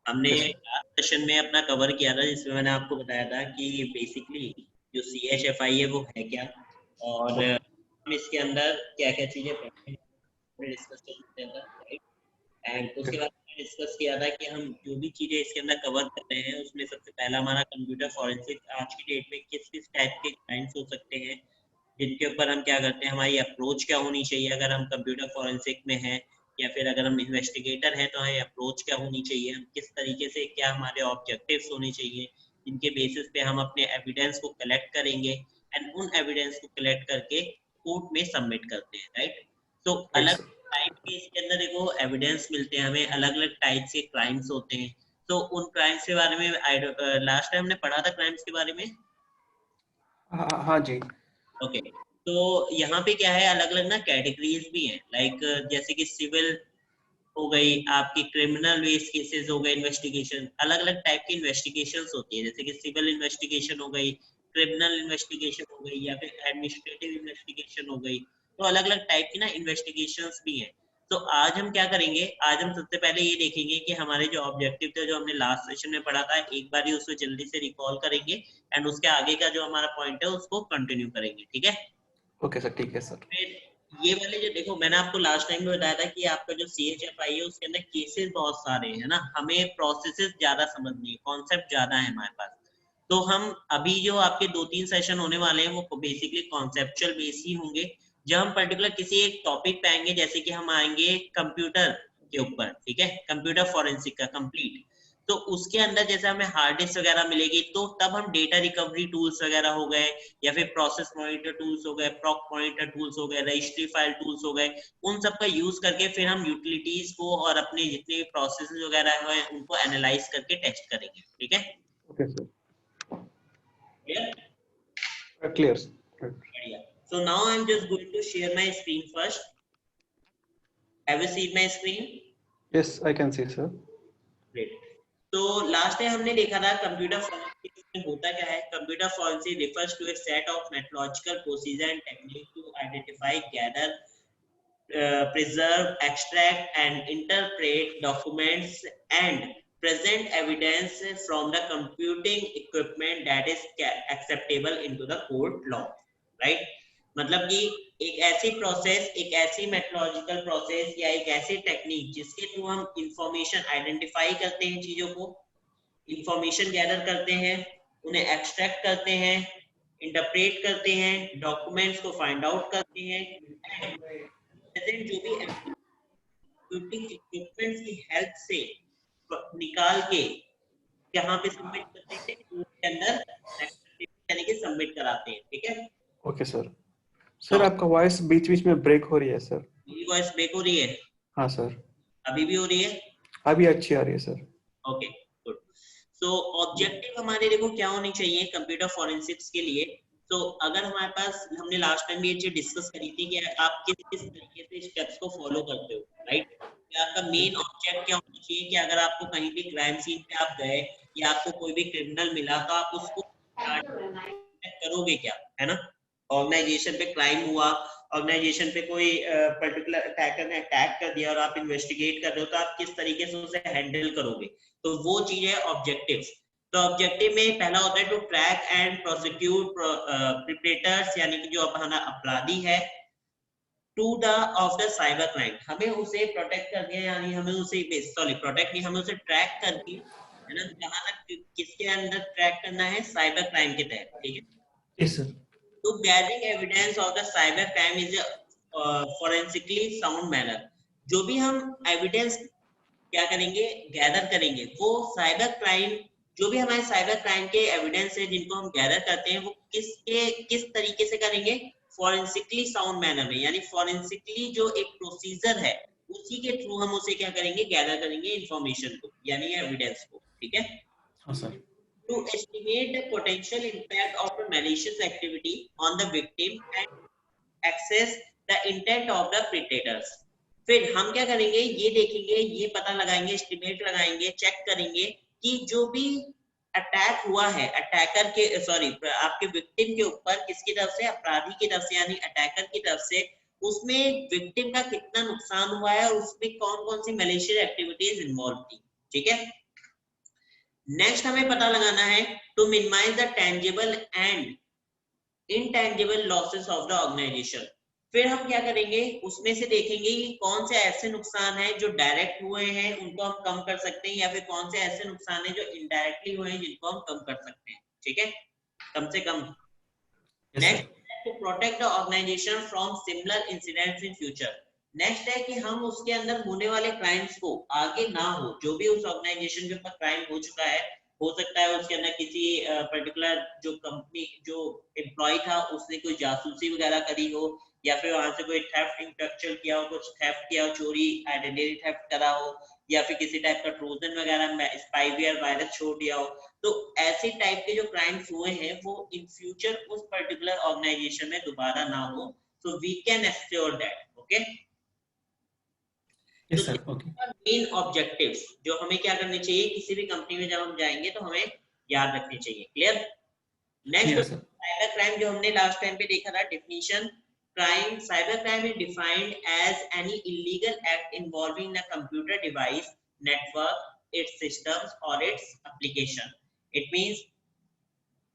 हमने Yes. Last session में अपना कवर किया था, जिसमें मैंने आपको बताया था कि बेसिकली जो CHFI है वो है क्या, और Okay. हम इसके अंदर क्या क्या चीजें डिस्कस करते थे, राइट। एंड उसके Okay. बाद हमने डिस्कस किया था कि हम जो भी चीजें इसके अंदर कवर कर रहे हैं उसमें सबसे पहला हमारा कंप्यूटर फॉरेंसिक आज की डेट में किस किस टाइप के क्राइम्स हो सकते हैं, जिनके ऊपर हम क्या करते हैं, हमारी अप्रोच क्या होनी चाहिए अगर हम कंप्यूटर फॉरेंसिक में हैं, या फिर अगर हम इन्वेस्टिगेटर हैं तो हमारी अप्रोच क्या होनी चाहिए, हम किस तरीके से, क्या हमारे ऑब्जेक्टिव्स होने चाहिए, जिनके बेसिस पे हम अपने एविडेंस को कलेक्ट करेंगे एंड उन एविडेंस को कलेक्ट करके कोर्ट में सबमिट करते हैं, राइट। तो Right, अलग sir. टाइप के इसके अंदर देखो एविडेंस मिलते हैं हमें, अलग अलग टाइप के क्राइम्स होते हैं। तो उन क्राइम्स के बारे में लास्ट टाइम हमने पढ़ा था क्राइम्स के बारे में। हाँ जी. ओके, तो यहाँ पे क्या है, अलग अलग ना कैटेगरीज भी हैं, लाइक जैसे कि सिविल हो गई, आपकी क्रिमिनल बेस्ड केसेस हो गए, इन्वेस्टिगेशन, अलग अलग टाइप की इन्वेस्टिगेशंस होती है, जैसे कि सिविल इन्वेस्टिगेशन हो गई, क्रिमिनल इन्वेस्टिगेशन हो गई, या फिर एडमिनिस्ट्रेटिव इन्वेस्टिगेशन हो गई। तो अलग अलग टाइप की ना इन्वेस्टिगेशंस भी हैं। तो आज हम क्या करेंगे, आज हम सबसे पहले ये देखेंगे कि हमारे जो ऑब्जेक्टिव थे, जो हमने लास्ट सेशन में पढ़ा था, एक बार ही उसको जल्दी से रिकॉल करेंगे एंड उसके आगे का जो हमारा पॉइंट है उसको कंटिन्यू करेंगे, ठीक है। Okay, sir. ठीक है सर. फिर ये वाले जो देखो, मैंने आपको लास्ट टाइम में बताया था कि आपका जो CHFI है उसके अंदर केसेस बहुत सारे हैं ना, हमें प्रोसेसेस ज्यादा समझनी है, कॉन्सेप्ट ज्यादा है हमारे पास। तो हम अभी जो आपके 2-3 सेशन होने वाले हैं वो बेसिकली कॉन्सेप्चुअल बेस ही होंगे। जब हम पर्टिकुलर किसी एक टॉपिक पे आएंगे, जैसे कि हम आएंगे कंप्यूटर के ऊपर, ठीक है, कंप्यूटर फॉरेंसिक का कंप्लीट, तो उसके अंदर जैसे हमें हार्ड डिस्क वगैरह मिलेगी, तो तब हम डेटा रिकवरी टूल्स वगैरह हो गए, या फिर प्रोसेस मॉनिटर टूल्स हो गए, प्रॉक मॉनिटर टूल्स हो गए, रजिस्ट्री फाइल टूल्स हो गए, उन सब का यूज करके फिर हम यूटिलिटीज को और अपने जितने भी प्रोसेस वगैरह हैं उनको एनालाइज करके टेस्ट करेंगे, ठीक है। Okay, sir. Clear, Clear, sir. Right. बढ़िया। So now I am just going to share my screen first. Have you seen my screen? Yes, I can see, sir. Great. तो last time हमने देखा था computer forensic में होता क्या है। Computer forensic refers to a set of methodological procedure and technique to identify, gather, preserve, extract and interpret documents and present evidence from the computing equipment that is acceptable into the court law, right। मतलब कि एक ऐसी process, एक ऐसी methodological process या एक ऐसी technique जिसके थ्रू हम इंफॉर्मेशन आइडेंटिफाई करते हैं, चीजों को इंफॉर्मेशन गैदर करते हैं, उन्हें एक्सट्रैक्ट करते हैं, इंटरप्रेट करते हैं, डॉक्यूमेंट्स को फाइंड आउट करते हैं, प्रेजेंट जो भी कंप्यूटिंग इक्विपमेंट्स की हेल्प से निकाल के यहाँ पे सबमिट करते हैं, कोर्ट के अंदर यानी कि सबमिट कराते हैं, ठीक है। Okay, sir. सर नाउ आपका वॉइस बीच बीच में ब्रेक हो रही है सर. मेरी वॉइस ब्रेक हो रही है? हाँ सर. अभी भी हो रही है? अभी अच्छी आ रही है सर. Okay, good. सो ऑब्जेक्टिव हमारे देखो क्या होनी चाहिए कंप्यूटर फॉरेंसिक्स के लिए। तो अगर हमारे पास, हमने लास्ट टाइम भी ये चीज डिस्कस करी थी कि आप किस किस तरीके से स्टेप्स को फॉलो करते हो, राइट। कि आपका मेन ऑब्जेक्ट क्या होना चाहिए, कि अगर आपको कहीं भी क्राइम सीन पे आप गए या आपको कोई भी क्रिमिनल मिला, तो आप उसको करोगे क्या, है ना। ऑर्गेनाइजेशन पे क्राइम हुआ, ऑर्गेनाइजेशन पे कोई पर्टिकुलर अटैकर ने अटैक कर दिया और आप इन्वेस्टिगेट कर रहे हो, तो आप किस तरीके से उसे हैंडल करोगे। तो वो चीज है ऑब्जेक्टिव। तो ऑब्जेक्टिव में पहला होता है to track and prosecute perpetrators, यानी कि जो हमारा अपराधी है, to the of the cyber crime, हमें उसे प्रोटेक्ट करके, यानी हमें उसे सॉरी प्रोटेक्ट नहीं, हमें उसे ट्रैक करके, है ना, कहाँ तक किसके अंदर ट्रैक करना है, साइबर क्राइम के तहत, ठीक है। Yes sir. To gathering evidence of the cyber crime is a forensically sound manner। जो भी हम एविडेंस क्या करेंगे, गैदर करेंगे, वो साइबर क्राइम, जो भी हमारे साइबर क्राइम के एविडेंस है जिनको हम गैदर करते हैं, वो किस तरीके से करेंगे, फॉरेंसिकली साउंड मैनर में, यानी फॉरेंसिकली जो एक प्रोसीजर है उसी के थ्रू हम उसे क्या करेंगे, गैदर करेंगे इंफॉर्मेशन को, यानी एविडेंस को, ठीक है। हाँ sir. To estimate the potential impact of a malicious activity on the victim and assess the intent of the predators। फिर हम क्या करेंगे, ये देखेंगे, ये पता लगाएंगे, एस्टिमेट लगाएंगे, चेक करेंगे कि जो भी अटैक हुआ है अटैकर के, सॉरी आपके विक्टिम के ऊपर, किसकी तरफ से, अपराधी की तरफ से, यानी अटैकर की तरफ से, उसमें विक्टिम का कितना नुकसान हुआ है और उसमें कौन कौन सी मैलिशियस एक्टिविटीज इन्वॉल्व थी, ठीक है। नेक्स्ट हमें पता लगाना है to minimize the tangible and intangible losses of the organization. फिर हम क्या करेंगे, उसमें से देखेंगे कि कौन से ऐसे नुकसान हैं जो डायरेक्ट हुए हैं उनको हम कम कर सकते हैं, या फिर कौन से ऐसे नुकसान हैं जो इनडायरेक्टली हुए हैं जिनको हम कम कर सकते हैं। ठीक है, कम से कम। Yes sir. Next to protect the organisation from similar incidents in future. Next है कि हम उसके अंदर होने वाले क्राइम्स को आगे ना हो, जो भी उस ऑर्गेनाइजेशन के ऊपर क्राइम हो चुका है, हो सकता है उसके अंदर किसी पर्टिकुलर जो कंपनी जो एम्प्लॉय था उसने कोई जासूसी वगैरह करी हो, या फिर वहां से कोई थेफ्ट इंटेक्चुअल किया हो, कुछ थेफ्ट किया हो, चोरी आइडेंटिटी थेफ्ट करा हो, या फिर किसी टाइप का ट्रोजन वगैरह स्पाईवेयर वायरस छोड़ दिया हो। तो ऐसे टाइप के जो क्राइम्स हुए हैं वो इन फ्यूचर उस पर्टिकुलर ऑर्गेनाइजेशन में दोबारा ना हो, so we can assure that, okay? तो yes sir. Okay. Main objectives जो हमें क्या करने चाहिए किसी भी कंपनी में जब हम जाएंगे तो हमें याद रखने चाहिए। Clear? Next, clear sir. Cyber crime जो हमने लास्ट टाइम पे देखा था definition. Crime, cyber crime is defined as any illegal act involving a computer device, network, its systems or its application. It means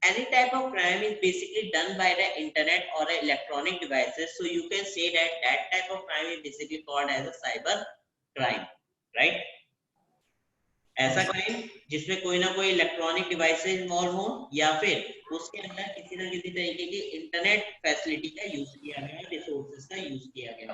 any type of crime is basically done by the internet or electronic devices, so you can say that that type of crime is basically called as a cyber crime, right? ऐसा yes sir. Crime जिसमें कोई ना कोई electronic devices involve हो, या फिर उसके अंदर किसी ना किसी तरीके की इंटरनेट फैसिलिटी का यूज किया गया, रिसोर्सेज का यूज किया गया,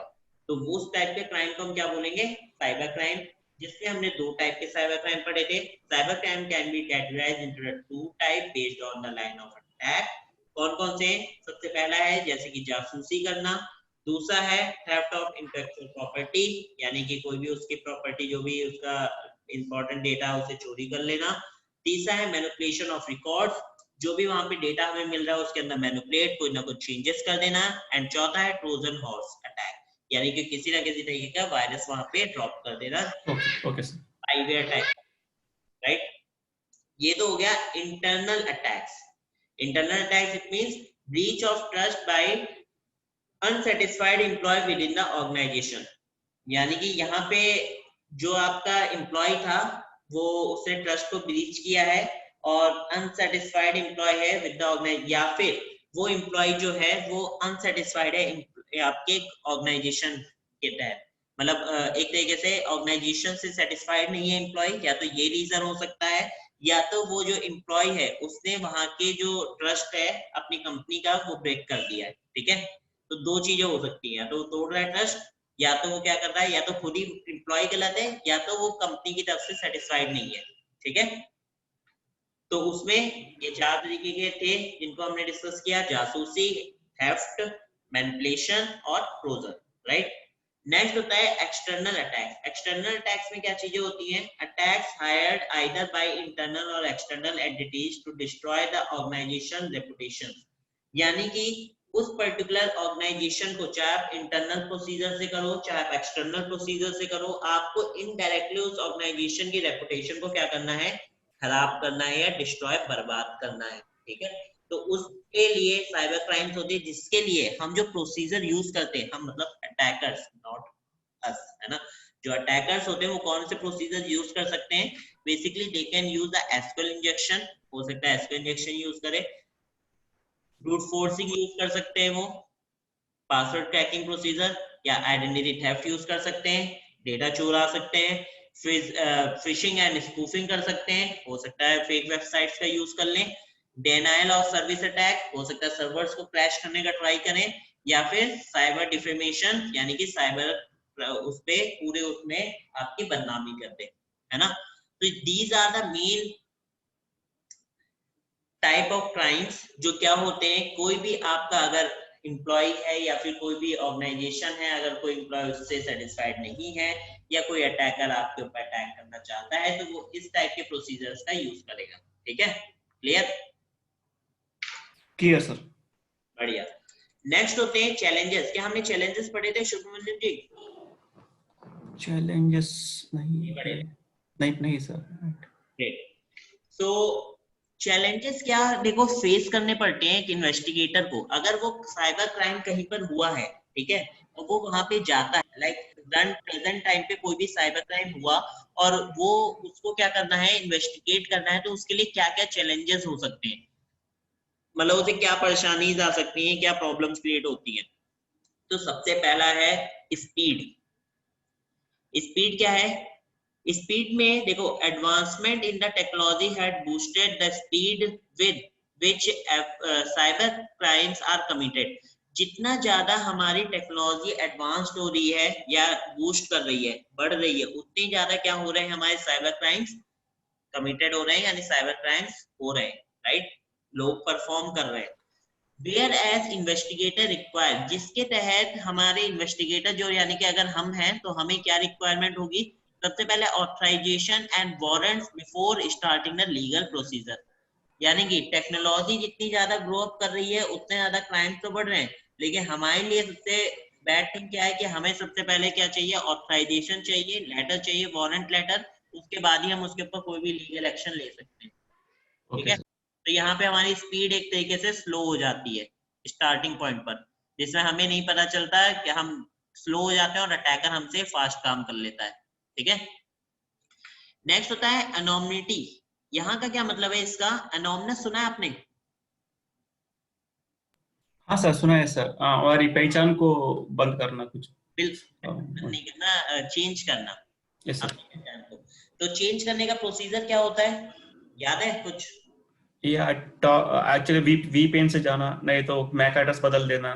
तो उस टाइप के क्राइम को हम क्या बोलेंगे, साइबर क्राइम। जिसमें हमने दो टाइप के साइबर क्राइम पढ़े थे। Cyber crime can be categorised into two type based on the line of attack. कौन कौन से? सबसे पहला है जैसे कि जासूसी करना, दूसरा है थेफ्ट ऑफ इंटेलेक्चुअल प्रॉपर्टी, यानी कि कोई भी उसकी प्रॉपर्टी जो भी उसका इंपॉर्टेंट डेटा उसे चोरी कर लेना। तीसरा है मैनिपुलेशन ऑफ रिकॉर्ड्स, जो भी वहां पे डेटा हमें मिल रहा है उसके अंदर मैनिपुलेट कोई ना कुछ चेंजेस कर देना। एंड चौथा है ट्रोजन हॉर्स अटैक, यानी कि किसी ना किसी तरीके का वायरस वहां पे ड्रॉप कर देना, okay okay sir. Spyware attack, right? ये तो हो गया internal attacks. Internal attacks it means breach of trust by unsatisfied employ within the organization, यानी कि यहाँ पे जो आपका एम्प्लॉय था वो उसने ट्रस्ट को ब्रीच किया है और अनसेटिस्फाइड एम्प्लॉय है विद द ऑर्गेनाइजेशन, या फिर वो एम्प्लॉय जो है वो अनसेटिस्फाइड है आपके ऑर्गेनाइजेशन के तहत, मतलब एक तरीके से ऑर्गेनाइजेशन से सेटिस्फाइड नहीं है एम्प्लॉय, या तो ये रीजन हो सकता है, या तो वो जो एम्प्लॉय है उसने वहां के जो ट्रस्ट है अपनी कंपनी का वो ब्रेक कर दिया है। ठीक है, तो दो चीजें हो सकती हैं, तो तोड़ रहा है ट्रस्ट, या तो वो क्या कर रहा है, या तो खुद ही एम्प्लॉय गलत है, या तो वो कंपनी की तरफ से सेटिस्फाइड नहीं है। ठीक है, तो उसमें ये चार तरीके के थे जिनको हमने डिस्कस किया, जासूसी, थेफ्ट, मैनिपुलेशन और ट्रोजन, राइट? नेक्स्ट होता है एक्सटर्नल अटैक्स। एक्सटर्नल अटैक्स में क्या चीजें होती हैं? Attacks hired either by internal और external entities to destroy the organisation reputation, यानी कि उस पर्टिकुलर ऑर्गेनाइजेशन को चाहे आप इंटरनल प्रोसीजर से करो चाहे आप एक्सटर्नल प्रोसीजर से करो, आपको इनडायरेक्टली उस ऑर्गेनाइजेशन की रेपुटेशन को क्या करना है, खराब करना है या डिस्ट्रॉय बर्बाद करना है। ठीक है, तो उसके लिए साइबर क्राइम्स होते हैं, जिसके लिए हम जो प्रोसीजर यूज करते हैं, हम मतलब अटैकर्स नॉट अस, है ना, जो अटैकर्स होते हैं वो कौन से प्रोसीजर यूज कर सकते हैं? Basically they can use the SQL injection, हो सकता है एसक्यूएल इंजेक्शन यूज करे, ब्रूट फोर्सिंग यूज कर सकते हैं वो, पासवर्ड क्रैकिंग प्रोसीजर, या आइडेंटिटी थेफ्ट यूज कर सकते हैं, डेटा चुरा सकते हैं, फिशिंग एंड स्पूफिंग कर सकते हैं, हो सकता है फेक वेबसाइट्स का यूज कर लें, डेनाइल ऑफ सर्विस अटैक, हो सकता है सर्वर्स को क्रैश करने का ट्राई करें, या फिर साइबर डिफेमेशन, यानी कि साइबर उस पे पूरे उसमें आपकी बदनामी कर दे, है ना। तो these are the main type of crimes जो क्या होते हैं, कोई भी आपका अगर एम्प्लॉय है या फिर कोई भी ऑर्गेनाइजेशन है, अगर कोई एम्प्लॉय उससे सेटिस्फाइड नहीं है या कोई अटैकर आपके ऊपर अटैक करना चाहता है, तो वो इस टाइप के प्रोसीजर्स का यूज करेगा। ठीक है, क्लियर? Clear sir. बढ़िया। नेक्स्ट होते हैं चैलेंजेस। क्या हमने चैलेंजेस पढ़े थे शुभमंजन जी? चैलेंजेस नहीं पढ़े है। थे। नहीं नहीं सर। ग्रेट। सो चैलेंजेस क्या देखो फेस करने पड़ते हैं एक इन्वेस्टिगेटर को, अगर वो साइबर क्राइम कहीं पर हुआ है, ठीक है, और वो वहां पे जाता है, लाइक प्रेजेंट टाइम पे कोई भी साइबर क्राइम हुआ और वो उसको क्या करना है, इन्वेस्टिगेट करना है, तो उसके लिए क्या क्या चैलेंजेस हो सकते हैं, मतलब उसे क्या परेशानी आ सकती है, क्या प्रॉब्लम्स क्रिएट होती है। तो सबसे पहला है स्पीड। स्पीड क्या है? स्पीड में देखो, advancement in the technology had boosted the speed with which cyber crimes are committed. जितना ज्यादा हमारी टेक्नोलॉजी एडवांस्ड हो रही है या बूस्ट कर रही है, बढ़ रही है, उतनी ज्यादा क्या हो रहे हैं, हमारे साइबर क्राइम्स कमिटेड हो रहे हैं, यानी साइबर क्राइम्स हो रहे हैं, राइट, लोग परफॉर्म कर रहे हैं। वेयर एज इन्वेस्टिगेटर रिक्वायर्ड, जिसके तहत हमारे इन्वेस्टिगेटर जो, यानी कि अगर हम हैं तो हमें क्या रिक्वायरमेंट होगी, सबसे पहले authorisation and warrant before starting the legal procedure. यानी कि टेक्नोलॉजी जितनी ज्यादा ग्रो अप कर रही है उतने ज्यादा क्राइम तो बढ़ रहे हैं, लेकिन हमारे लिए सबसे बैड थिंग क्या है कि हमें सबसे पहले क्या चाहिए, ऑथराइजेशन चाहिए, लेटर चाहिए, वारंट लेटर, उसके बाद ही हम उसके ऊपर कोई भी लीगल एक्शन ले सकते हैं। ठीक ओके है, सर। तो यहाँ पे हमारी स्पीड एक तरीके से स्लो हो जाती है स्टार्टिंग पॉइंट पर, जिसमें हमें नहीं पता चलता है कि हम स्लो हो जाते हैं और अटैकर हमसे फास्ट काम कर लेता है। ठीक है, नेक्स्ट होता है एनोमनिटी। यहाँ का क्या मतलब है इसका, एनोमनस सुना है आपने? हाँ सर, सुना है सर। हमारी पहचान को बंद करना कुछ। बिल्कुल नहीं करना, चेंज करना यस सर। अपनी पहचान को। तो चेंज करने का प्रोसीजर क्या होता है, याद है कुछ? या एक्चुअली वीपीएन से जाना, नहीं तो मैक एड्रेस बदल देना।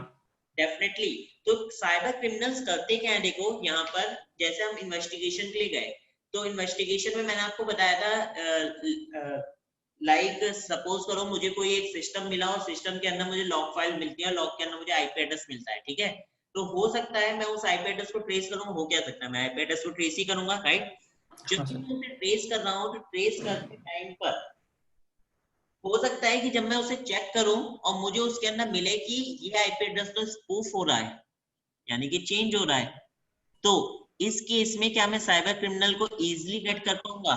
डेफिनेटली। तो साइबर क्रिमिनल्स करते क्या है, देखो यहाँ पर, जैसे हम इन्वेस्टिगेशन के लिए गए, तो इन्वेस्टिगेशन में मैंने आपको बताया था, लाइक सपोज करो मुझे कोई एक सिस्टम मिला और सिस्टम के अंदर मुझे लॉग फाइल मिलती है, लॉग के अंदर मुझे आईपी एड्रेस मिलता है, ठीक है, तो हो सकता है मैं उस आईपी एड्रेस को ट्रेस करूंगा, हो क्या सकता है, मैं आईपी एड्रेस को ट्रेस ही करूंगा, राइट। हाँ जब सर। मैं उसे ट्रेस कर रहा हूँ तो ट्रेस करते टाइम पर हो सकता है कि जब मैं उसे चेक करूं और मुझे उसके अंदर मिले कि ये आईपी एड्रेस तो स्पूफ हो रहा है, यानी कि चेंज हो रहा है, तो इस केस में क्या मैं साइबर क्रिमिनल को इजीली गेट कर पाऊंगा?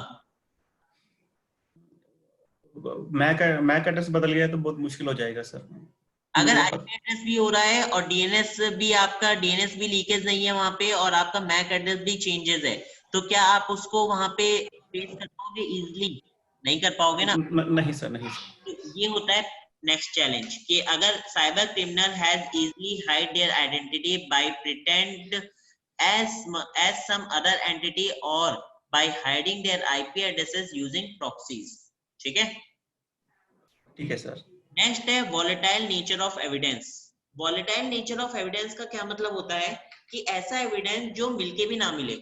मैक एड्रेस बदल गया तो बहुत मुश्किल हो जाएगा सर। अगर मुझे आईपी एड्रेस भी हो रहा है और डीएनएस भी, आपका डीएनएस भी लीकेज नहीं है वहां पे, और आपका मैक एड्रेस भी चेंजेस है, तो क्या आप उसको वहां पे ट्रेस कर पाओगे इजीली? नहीं कर पाओगे ना। नहीं सर, नहीं सर। तो ये होता है नेक्स्ट चैलेंज, कि अगर cyber criminal has easily hide their identity by pretend as some other entity or by hiding their IP addresses using proxies। ठीक है, ठीक है सर। नेक्स्ट है volatile nature of evidence. Volatile nature of evidence का क्या मतलब होता है कि ऐसा एविडेंस जो मिलके भी ना मिले,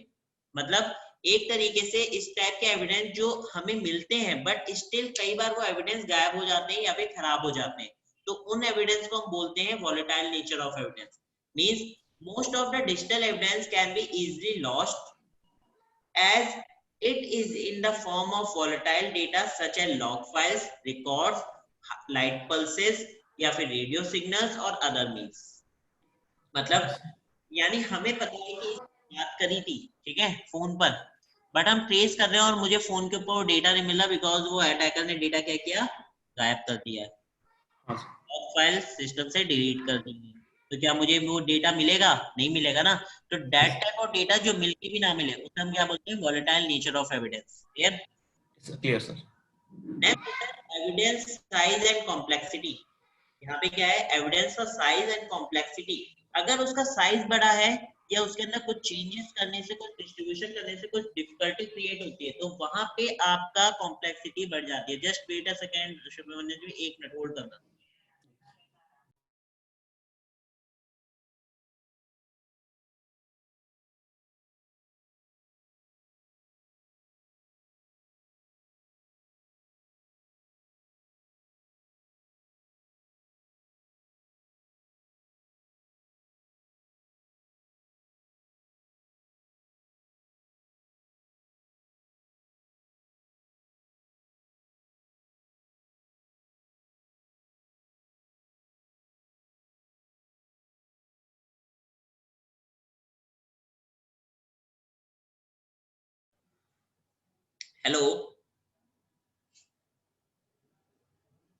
मतलब एक तरीके से इस टाइप के एविडेंस जो हमें मिलते हैं बट स्टिल कई बार वो एविडेंस गायब हो जाते हैं या फिर खराब हो जाते हैं, तो उन एविडेंस को हम बोलते हैं volatile nature of evidence. Means most of the digital evidence can be easily lost as it is in the form of volatile data such as log files, records, light pulses या फिर radio signals और other means. मतलब यानी हमें पता है कि बात करी थी, ठीक है, फोन पर, बट हम ट्रेस कर रहे हैं और मुझे फोन के ऊपर डेटा नहीं मिला बिकॉज वो अटैकर ने डेटा क्या किया, गायब कर दिया, हाँ सर। फाइल सिस्टम से डिलीट कर देंगे, तो क्या मुझे वो डेटा मिलेगा? नहीं मिलेगा ना। तो दैट टाइप ऑफ डेटा जो मिलके भी ना मिले उसे हम क्या बोलते हैं, volatile nature of evidence. Clear? Clear sir. Next होता है एविडेंस साइज एंड कॉम्प्लेक्सिटी। यहाँ पे क्या है, एविडेंस का साइज एंड कॉम्प्लेक्सिटी। अगर उसका साइज बड़ा है या उसके अंदर कुछ चेंजेस करने से, कुछ डिस्ट्रीब्यूशन करने से कुछ डिफिकल्टी क्रिएट होती है, तो वहां पे आपका कॉम्प्लेक्सिटी बढ़ जाती है। Just wait a second, Shubhmanyu ji, एक मिनट होल्ड करना। Hello.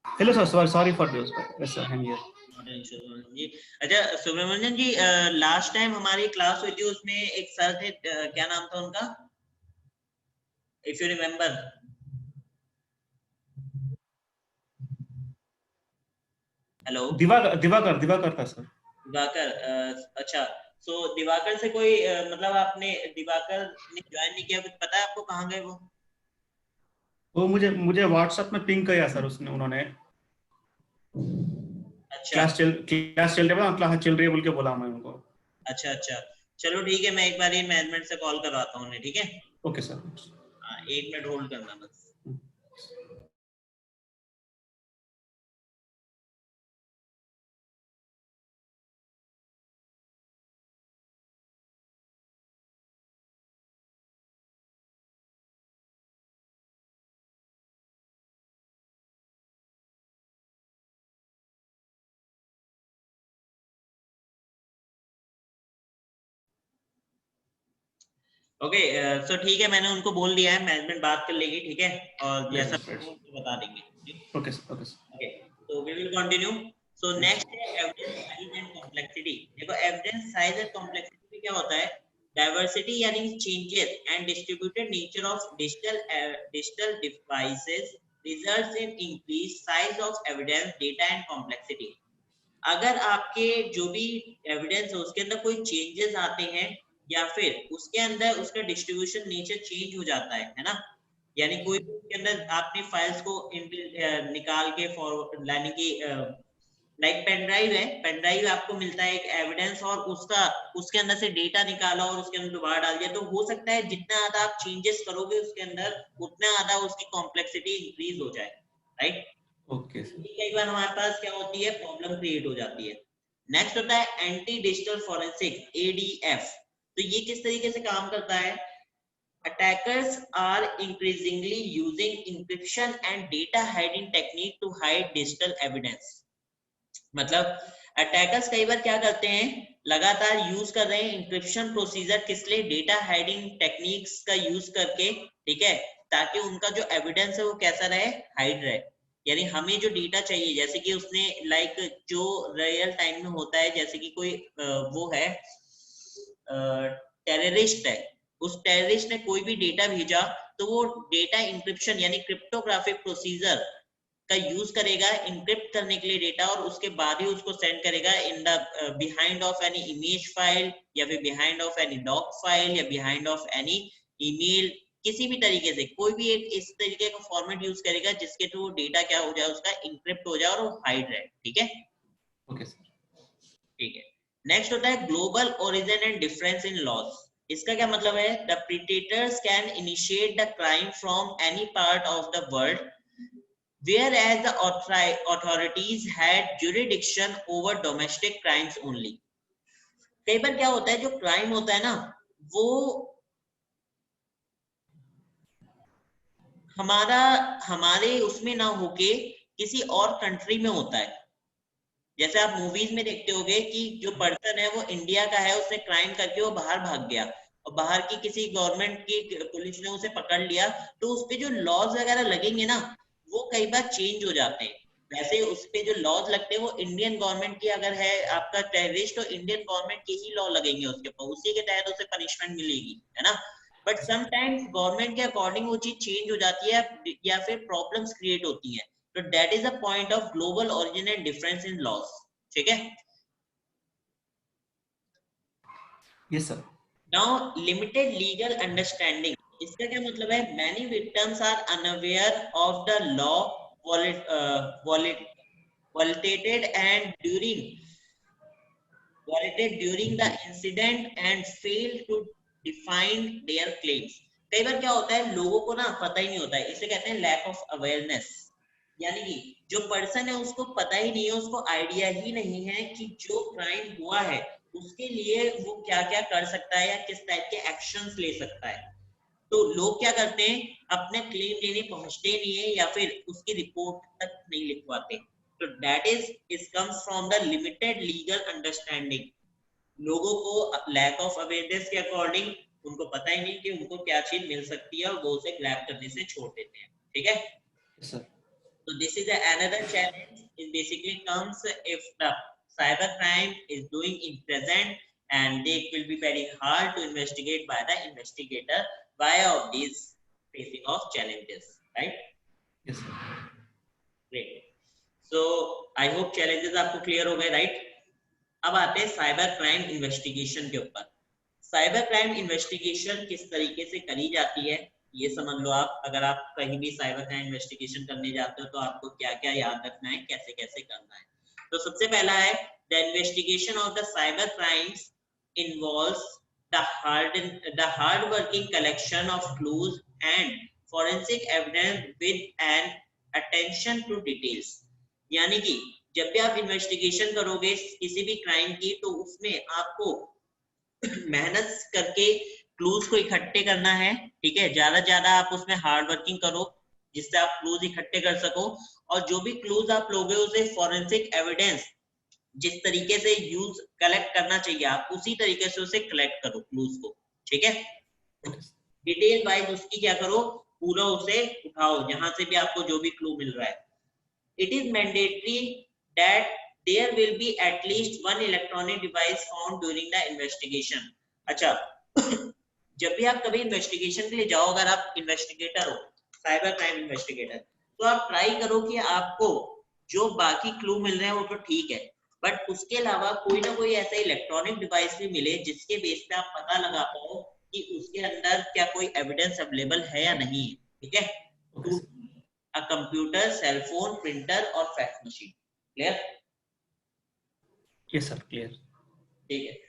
Hello sir, sorry for this. Yes sir, I am here. जी अच्छा सुब्रमण्यम जी, लास्ट टाइम हमारी क्लास हुई थी उसमें एक सर थे, क्या नाम था उनका, if you remember? Hello Diwakar Diwakar Diwakar था सर। दिवाकर, अच्छा। सो दिवाकर से कोई मतलब आपने दिवाकर ने ज्वाइन नहीं किया, कुछ पता है आपको कहाँ गए वो? वो मुझे मुझे व्हाट्सएप में पिंग किया सर उसने, उन्होंने अच्छा क्लास चल रही है, क्लास चल रही है बोल के बोला मैं उनको। अच्छा अच्छा, चलो ठीक है, मैं एक बार ये मैनेजमेंट से कॉल करवाता हूँ उन्हें, ठीक है? Okay sir. हाँ, 1 मिनट होल्ड करना बस। ओके, सो ठीक है, मैंने उनको बोल दिया है, मैनेजमेंट बात कर लेगी, ठीक है? और जैसा यस। वो बता देंगे, ठीक? Okay sir. Okay sir. Okay, so we will continue. So yes. next है evidence size and complexity. देखो evidence size and complexity में क्या होता है? Diversity यानी changes and distributed nature of digital devices results in increased size of evidence, data and complexity. अगर आपके जो भी एविडेंस है उसके अंदर कोई चेंजेस आते हैं या फिर उसके अंदर उसका डिस्ट्रीब्यूशन नेचर चेंज हो जाता है ना, यानी कोई भी उसके अंदर आपने फाइल्स को निकाल के फॉरवर्ड लाने की, लाइक पेन ड्राइव है, पेन ड्राइव आपको मिलता है एक एविडेंस और उसका उसके अंदर से डेटा निकाला और उसके अंदर दोबारा डाल दिया, तो हो सकता है जितना ज्यादा आप चेंजेस करोगे उसके अंदर उतना ज्यादा उसकी कॉम्प्लेक्सिटी इंक्रीज हो जाए, राइट? Okay sir. कई बार हमारे पास क्या होती है, प्रॉब्लम क्रिएट हो जाती है। नेक्स्ट होता है एंटी डिजिटल फॉरेंसिक, एडीएफ। तो ये किस तरीके से काम करता है? Attackers are increasingly using encryption and data hiding technique to hide digital evidence. मतलब अटैकर्स कई बार क्या करते हैं, लगातार यूज कर रहे हैं इंक्रिप्शन प्रोसीजर, किस लिए? डेटा हाइडिंग टेक्निक्स का यूज करके, ठीक है, ताकि उनका जो एविडेंस है वो कैसा रहे, हाइड रहे। यानी हमें जो डेटा चाहिए, जैसे कि उसने लाइक जो रियल टाइम में होता है, जैसे कि कोई वो है टेररिस्ट है, उस टेररिस्ट ने कोई भी डेटा भेजा तो वो डेटा इंक्रिप्शन यानी क्रिप्टोग्राफिक प्रोसीजर का यूज करेगा इनक्रिप्ट करने के लिए डेटा, और उसके बाद ही उसको सेंड करेगा in the behind of any image file या फिर behind of any doc file या बिहाइंड ऑफ एनी ईमेल, किसी भी तरीके से कोई भी एक इस तरीके का फॉर्मेट यूज करेगा जिसके थ्रू डेटा क्या हो जाए, उसका इंक्रिप्ट हो जाए और वो हाइड रहे, ठीक है? Okay sir. ठीक है। नेक्स्ट होता है global origin and difference in laws. इसका क्या मतलब है? The predators can initiate the crime from any part of the world whereas the authorities had jurisdiction over domestic crimes only. कई बार क्या होता है, जो क्राइम होता है ना वो हमारा हमारे उसमें ना होके किसी और कंट्री में होता है। जैसे आप मूवीज में देखते होगे कि जो पर्सन है वो इंडिया का है, उसने क्राइम करके वो बाहर भाग गया और बाहर की किसी गवर्नमेंट की पुलिस ने उसे पकड़ लिया, तो उस पे जो लॉज वगैरह लगेंगे ना वो कई बार चेंज हो जाते हैं। वैसे उस पे जो लॉज लगते हैं वो इंडियन गवर्नमेंट की, अगर है आपका टेररिस्ट तो इंडियन गवर्नमेंट के ही लॉ लगेंगे उसके ऊपर, उसी के तहत उसे पनिशमेंट मिलेगी, है ना? बट समटाइम्स गवर्नमेंट के अकॉर्डिंग वो चीज चेंज हो जाती है या फिर प्रॉब्लम्स क्रिएट होती हैं, तो that is a point of global origin and difference in laws, ठीक है? Yes sir. Now limited legal understanding, इसका क्या मतलब है? Many victims are unaware of the law violated and during the incident and fail to define their claims. कई बार क्या होता है, लोगों को ना पता ही नहीं होता है, इसे कहते हैं लैक ऑफ अवेयरनेस। यानी कि जो पर्सन है उसको पता ही नहीं है, उसको आइडिया ही नहीं है कि जो क्राइम हुआ है उसके लिए वो क्या क्या कर सकता है या किस टाइप के एक्शंस ले सकता है। तो लोग क्या करते हैं, अपने क्लेम लेने पहुंचते नहीं है या फिर उसकी रिपोर्ट तक नहीं लिखवाते। तो that is comes from the limited legal understanding. लोगों को लैक ऑफ अवेयरनेस के अकॉर्डिंग उनको पता ही नहीं कि उनको क्या चीज मिल सकती है और वो उसे ग्रैब करने से छोड़ देते हैं, ठीक है? Yes sir. So this is another challenge. It basically comes if the cyber crime is doing in present, and they will be very hard to investigate by the investigator via of these facing of challenges, right? Yes, sir. Great. So I hope challenges आपको clear हो गए, right? अब आते हैं cyber crime investigation के ऊपर। Cyber crime investigation किस तरीके से करी जाती है ये समझ लो आप। अगर आप कहीं भी साइबर क्राइम इन्वेस्टिगेशन करने जाते हो तो आपको क्या क्या याद रखना है, कैसे कैसे करना है। तो सबसे पहला है the investigation of the cyber crimes involves the hard working collection of clues and forensic evidence with an attention to details। यानी कि जब भी आप इन्वेस्टिगेशन करोगे किसी भी क्राइम की तो उसमें आपको मेहनत करके क्लूज को इकट्ठे करना है, ठीक है। ज्यादा आप उसमें हार्ड वर्किंग करो जिससे आप क्लूज इकट्ठे कर सको, और जो भी क्लूज आप लोगे उसे फॉरेंसिक एविडेंस जिस तरीके से यूज कलेक्ट करना चाहिए आप उसी तरीके से उसे कलेक्ट करो क्लूज को, ठीक है। डिटेल वाइज उसकी क्या करो, पूरा उसे उठाओ जहां से भी आपको जो भी क्लू मिल रहा है। It is mandatory that there will be at least one electronic device found during the investigation। अच्छा जब भी आप कभी इन्वेस्टिगेशन के लिए जाओ, अगर आप इन्वेस्टिगेटर हो, साइबर क्राइम इन्वेस्टिगेटर, तो आप ट्राई करो कि आपको जो बाकी क्लू मिल रहे हैं वो तो ठीक है, बट उसके अलावा कोई ना कोई ऐसा इलेक्ट्रॉनिक डिवाइस भी मिले जिसके बेस पे आप पता लगा पाओ कि उसके अंदर क्या कोई एविडेंस अवेलेबल है या नहीं है, ठीक है। Okay, sir. A computer, cell phone, printer or fax machine। Clear? Yes, sir. Clear. ठीक है।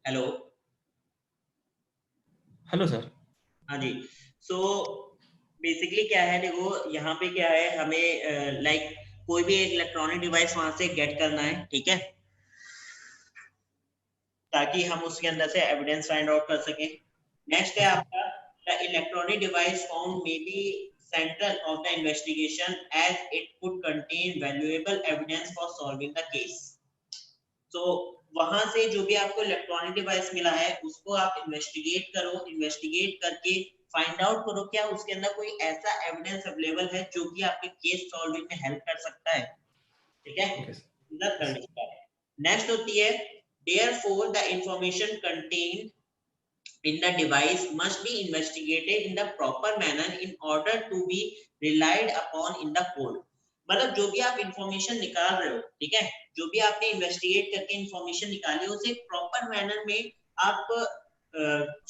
हेलो। Hello sir. हाँ जी। सो बेसिकली क्या है, देखो यहाँ पे क्या है, हमें लाइक कोई भी एक इलेक्ट्रॉनिक डिवाइस वहां से गेट करना है, ठीक है, ताकि हम उसके अंदर से एविडेंस फाइंड आउट कर सकें। नेक्स्ट है आपका the electronic device found may be central of the investigation as it could contain valuable evidence for solving the case. तो वहां से जो भी आपको इलेक्ट्रॉनिक डिवाइस मिला है उसको आप इन्वेस्टिगेट करो, इन्वेस्टिगेट करके फाइंड आउट करो क्या उसके अंदर कोई ऐसा एविडेंस अवेलेबल है जो कि आपके केस सॉल्विंग में हेल्प कर सकता है, ठीक है। Okay, sir. नेक्स्ट होती है Therefore, the information contained in the device must be investigated in the proper manner in order to be relied upon in the code. मतलब जो भी आप इंफॉर्मेशन निकाल रहे हो, ठीक है, जो भी आपने इन्वेस्टिगेट करके इंफॉर्मेशन निकाली है उसे प्रॉपर मैनर में आप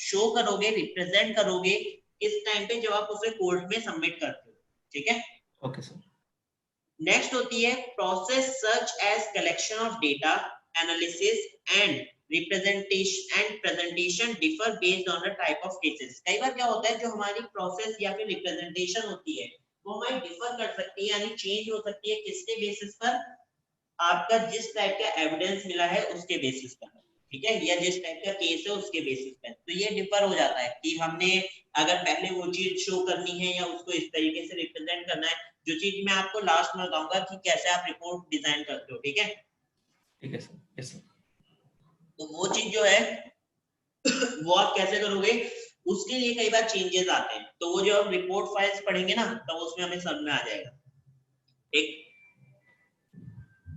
शो करोगे, रिप्रेजेंट करोगे इस टाइम पे जब आप उसे कोर्ट में सबमिट करते हो, ठीक है। Okay sir. नेक्स्ट होती है process such as collection of data, analysis and representation and presentation differ based on the type of cases. कई बार क्या होता है, जो हमारी प्रोसेस या फिर रिप्रेजेंटेशन होती है वो हमारी डिफर कर सकती है, यानी चेंज हो सकती है, किसके बेसिस पर, आपका जिस टाइप का एविडेंस मिला है उसके बेसिस पर, ठीक है, या जिस टाइप का केस है उसके बेसिस पर। तो ये डिफर हो जाता है कि हमने अगर पहले वो चीज शो करनी है या उसको इस तरीके से रिप्रेजेंट करना है, जो चीज मैं आपको लास्ट में बताऊंगा कि कैसे आप रिपोर्ट डिजाइन करते हो, ठीक है। ठीक है सर। Yes sir. तो वो चीज जो है वो आप कैसे करोगे, उसके लिए कई बार चेंजेस आते हैं, तो वो जो हम रिपोर्ट फाइल्स पढ़ेंगे ना तो उसमें हमें समझ में आ जाएगा, ठीक।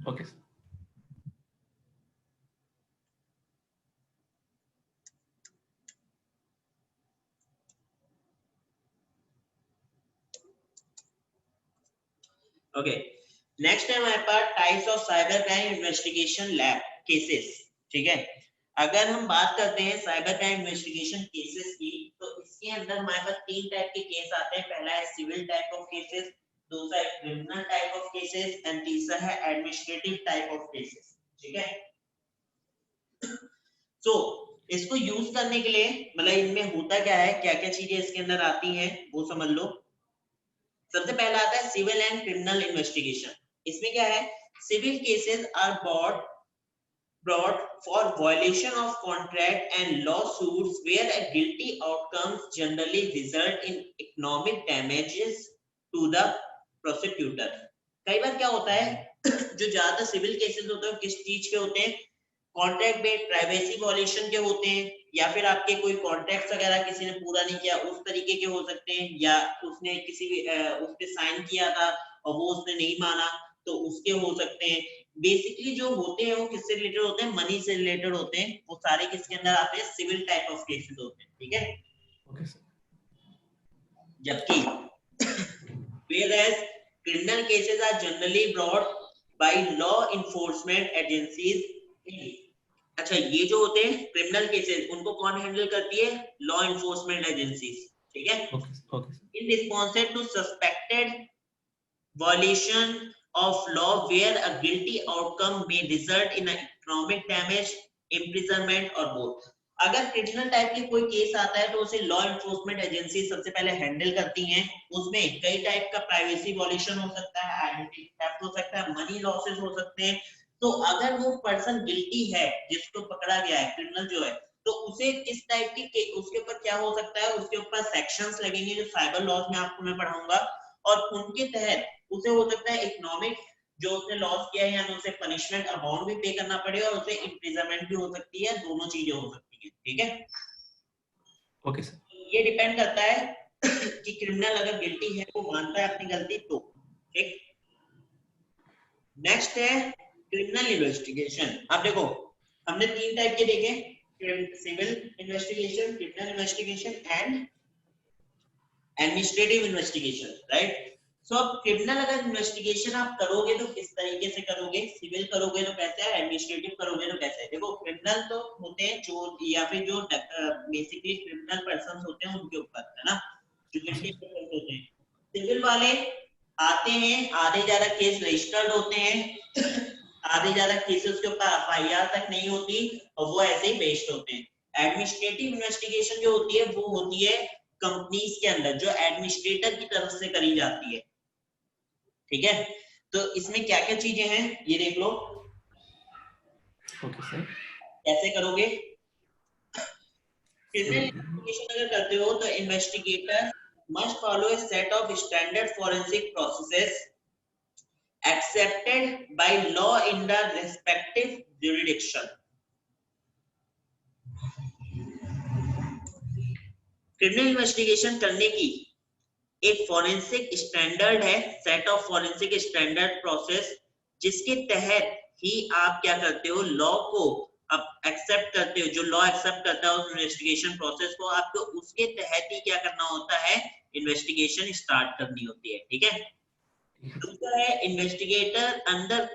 Okay sir. ओके, नेक्स्ट है हमारे पास types of cyber crime investigation lab cases, ठीक है। अगर हम बात करते हैं साइबर क्राइम इन्वेस्टिगेशन केसेस की, तो इसके अंदर हमारे पास तीन टाइप के केस आते हैं। पहला है सिविल टाइप ऑफ केसेस, दूसरा है criminal type of cases and तीसरा है एडमिनिस्ट्रेटिव टाइप ऑफ केसेस, ठीक है। सो इसको यूज करने के लिए मतलब इनमें होता क्या है, क्या क्या चीजें इसके अंदर आती हैं वो समझ लो। सबसे पहला आता है सिविल एंड क्रिमिनल इन्वेस्टिगेशन। इसमें क्या है, civil cases are brought for violation of contract and lawsuits where a guilty outcomes generally result in economic damages to the prosecutor। कई बार क्या होता है जो ज्यादा सिविल केसेस होते हैं किस चीज के होते हैं, कॉन्ट्रैक्ट बेस्ड प्राइवेसी वॉयलेशन के होते हैं, या फिर आपके कोई कॉन्ट्रैक्ट वगैरह किसी ने पूरा नहीं किया उस तरीके के हो सकते हैं, या उसने किसी उस पे साइन किया था और वो उसने नहीं माना तो उसके हो सकते हैं। बेसिकली जो होते हैं वो किससे रिलेटेड होते हैं, मनी से रिलेटेड होते हैं, वो सारे किसके अंदर आते हैं, सिविल टाइप ऑफ केसेस होते हैं, ठीक है। Okay sir. जबकि whereas criminal cases are generally brought by law enforcement agencies। अच्छा, ये जो होते हैं क्रिमिनल केसेस उनको कौन हैंडल करती है, लॉ एनफोर्समेंट एजेंसीज, ठीक है। Okay sir. In response to suspected violation of law where a guilty outcome may result in economic damage, imprisonment or both। अगर क्रिमिनल टाइप की कोई केस आता है तो उसे लॉ एनफोर्समेंट एजेंसी सबसे पहले हैंडल करती हैं। उसमें कई टाइप का प्राइवेसी वॉयलेशन हो सकता है, आइडेंटिटी थेफ्ट हो सकता है, मनी लॉसेस हो सकते हैं। तो अगर वो पर्सन गिल्टी है जिसको पकड़ा गया है, क्रिमिनल जो है, तो उसे किस टाइप की उसके ऊपर क्या हो सकता है, उसके ऊपर सेक्शंस लगेंगे जो साइबर लॉज में आपको मैं पढ़ाऊंगा, और उनके तहत उसे हो सकता है इकोनॉमिक जो उसने लॉस किया है या तो उसे पनिशमेंट अमाउंट भी पे करना पड़े और उसे इम्प्रिजनमेंट भी हो सकती है, दोनों चीजें हो सकती है, ठीक है। Okay sir. ये डिपेंड करता है कि क्रिमिनल अगर गिल्टी है, वो मानता है अपनी गलती तो, ठीक। नेक्स्ट है क्रिमिनल इन्वेस्टिगेशन। अब देखो हमने तीन टाइप के देखे, civil investigation, criminal investigation and administrative investigation, right. So अब क्रिमिनल अगर इन्वेस्टिगेशन आप करोगे तो किस तरीके से करोगे, सिविल करोगे तो कैसे है, एडमिनिस्ट्रेटिव करोगे तो कैसे है। देखो क्रिमिनल तो होते हैं चोर या फिर जो बेसिकली क्रिमिनल पर्संस होते हैं उनके ऊपर, है ना, जो गिल्टी पर्सन होते हैं। सिविल वाले आते हैं, आधे ज्यादा केस रजिस्टर्ड होते हैं आधे ज्यादा केसेस के ऊपर एफआईआर तक नहीं होती और वो ऐसे ही बेस्ड होते हैं। एडमिनिस्ट्रेटिव इन्वेस्टिगेशन जो होती है वो होती है कंपनीज के अंदर, जो एडमिनिस्ट्रेटर की तरफ से करी जाती है, ठीक है। तो इसमें क्या क्या चीजें हैं ये देख लो। Okay sir. कैसे करोगे, क्रिमिनल इन्वेस्टिगेशन अगर करते हो तो investigator must follow a set of standard forensic processes accepted by law in the respective jurisdiction। Criminal investigation करने की एक फॉरेंसिक स्टैंडर्ड है, set of forensic standard process, जिसके तहत ही आप क्या करते हो, लॉ को आप एक्सेप्ट करते हो, जो लॉ एक्सेप्ट करता है उस इन्वेस्टिगेशन प्रोसेस को, आपको उसके तहत ही क्या करना होता है, इन्वेस्टिगेशन स्टार्ट करनी होती है, ठीक है। दूसरा है investigator under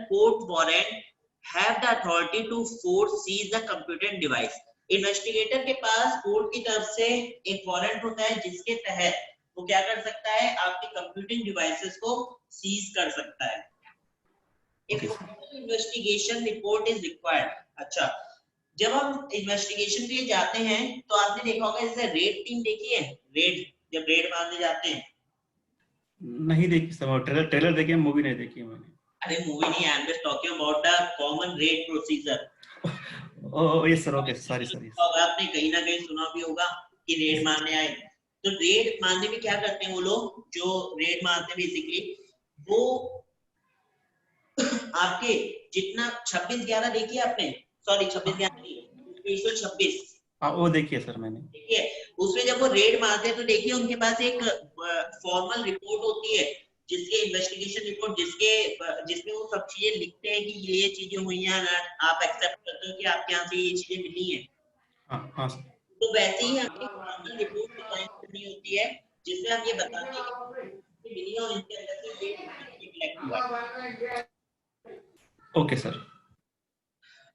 court warrant have the authority to force seize the computer device. Investigator के पास कोर्ट की तरफ से एक वारंट होता है जिसके तहत वो क्या कर सकता है, आपके कंप्यूटिंग डिवाइसेस को सीज कर सकता है। If investigation report is required. अच्छा, जब हम इन्वेस्टिगेशन के लिए जाते हैं तो आपने देखा होगा जैसे रेड टीम देखी है, रेड, जब रेड मारने जाते हैं। नहीं देखी सर, ट्रेलर देखी है, मूवी नहीं देखी है मैंने। अरे मूवी नहीं, आई am just talking about the common red procedure. Oh yes sir, okay, sorry sorry. आपने कहीं ना कहीं सुना भी होगा कि रेड मारने आए, तो रेड मारने में क्या करते हैं वो लोग, जो रेड मारते हैं बेसिकली वो आपके जितना 26/11 देखिए आपने, सॉरी 26/11 नहीं, 326। हाँ वो देखिए सर मैंने। देखिए उसमें जब वो रेड मारते हैं तो देखिए उनके पास एक फॉर्मल रिपोर्ट होती है, जिसके इन्वेस्टिगेशन रिपोर्ट जिसमें वो सब चीजें लिखते हैं कि ये चीजें हुई हैं, आप एक्सेप्ट करते हो कि आपके यहाँ से ये चीजें मिली हैं। हाँ हाँ सर। तो वैसे ही हमें फॉर्मल रिपोर्ट डिजाइन करनी होती है जिसमें हम ये बताते हैं कि मिली और इनके अंदर से डेट कलेक्ट हुआ है। Okay sir.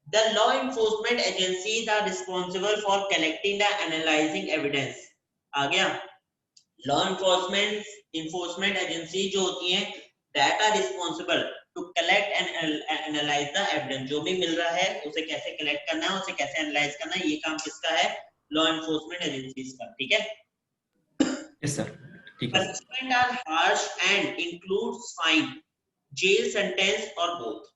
The law enforcement agencies are responsible for collecting the analyzing evidence। आ गया, लॉ enforcement agency जो होती हैं that are responsible to collect and analyze the evidence। जो भी मिल रहा है उसे कैसे कलेक्ट करना है, उसे कैसे एनालाइज करना है, ये काम किसका है, लॉ एनफोर्समेंट एजेंसीज का, ठीक है। यस सर, ठीक है। Punishment are harsh and includes fine, jail sentence और both।